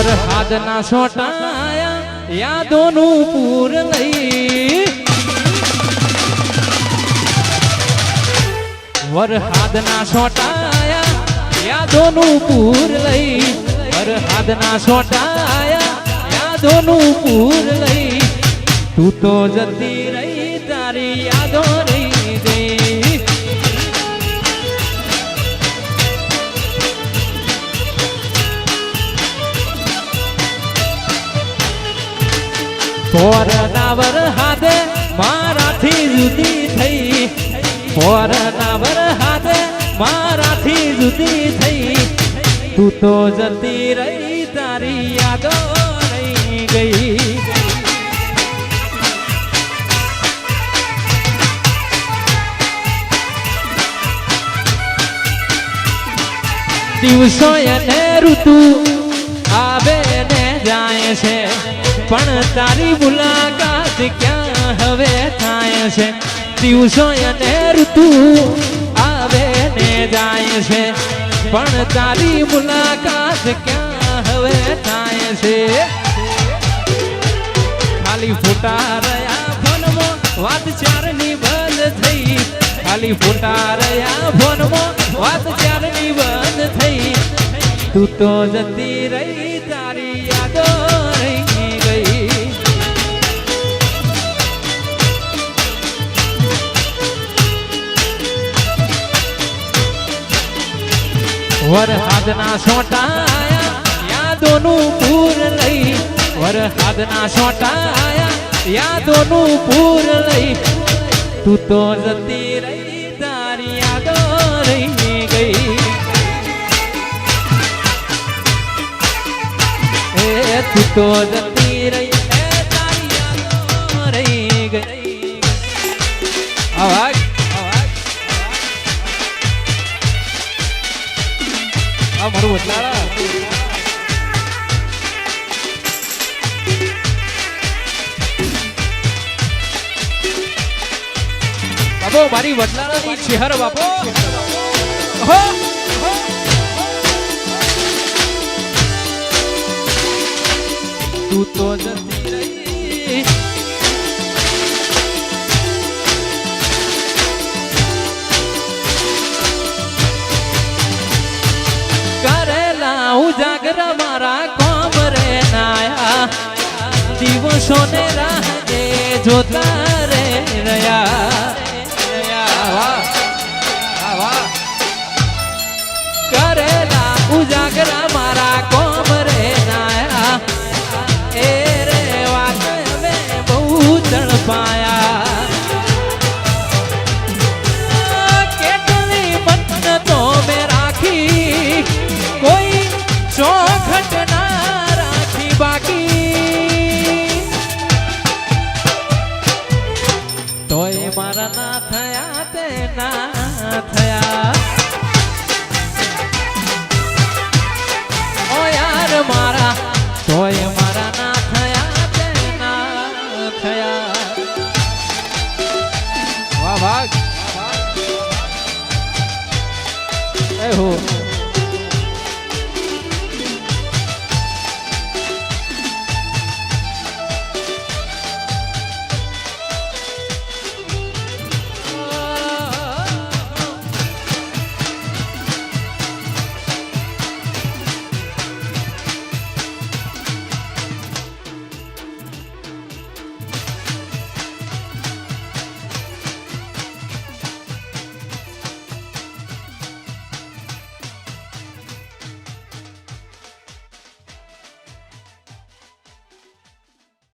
વરહાદના સોટાયા યાદોનું પૂર લઈ વરહાદના સોટાયા યાદોનું પૂર લઈ વરહાદના સોટાયા યાદોનું પૂર લઈ તું તો જતી રહી તારી યાદો રહી ગઈ પોરના વરહાદે મારાથી જુદી થઈ પોરના વરહાદે મારાથી જુદી થઈ તું તો જતી રહી તારી યાદો રહી ગઈ દિવસો અને ઋતુ આવે ને જાય છે પણ તારી મુલાકાત ક્યાં હવે થાય છે દિવસો અને ઋતુ આવે ને જાય છે પણ તારી મુલાકાત ક્યાં હવે થાય છે ખાલી ફોટા રહ્યા ફોનમાં વાત ચારની બંધ થઈ ખાલી ફોટા રહ્યા ફોનમાં વાત ચારની બંધ થઈ તું તો જતી રહી તારી યાદો રહી ગઈ વરહાદના સોટાયા યાદોનું પૂર લઈ વરહાદના સોટાયા યાદોનું પૂર લઈ તું તો જતી રહી તારી યાદો રહી ગઈ તું તો જતી રહી તારી યાદો રહી ગઈ અવાજ મારું વટલાળા બાપો મારી વટલાળાની ચહેર બાપો તું તો જતી રહી કરેલા ઉજાગરા મારા કોમ રે નાયા દિવસો ને રાહે જોતા રે રહ્યા કરેલા ઉજાગરા મારા કોમ રે નાયા એ રે વાત હવે બહુ તડપાયા કેટલી મન તો મેં રાખી કોઈ ચોખટ ના રાખી બાકી તોય મારા ના થયા તે ના થયા ઓ યાર મારા તોય મારા ના થયા તે ના થયા વાહ ભાગ એ હો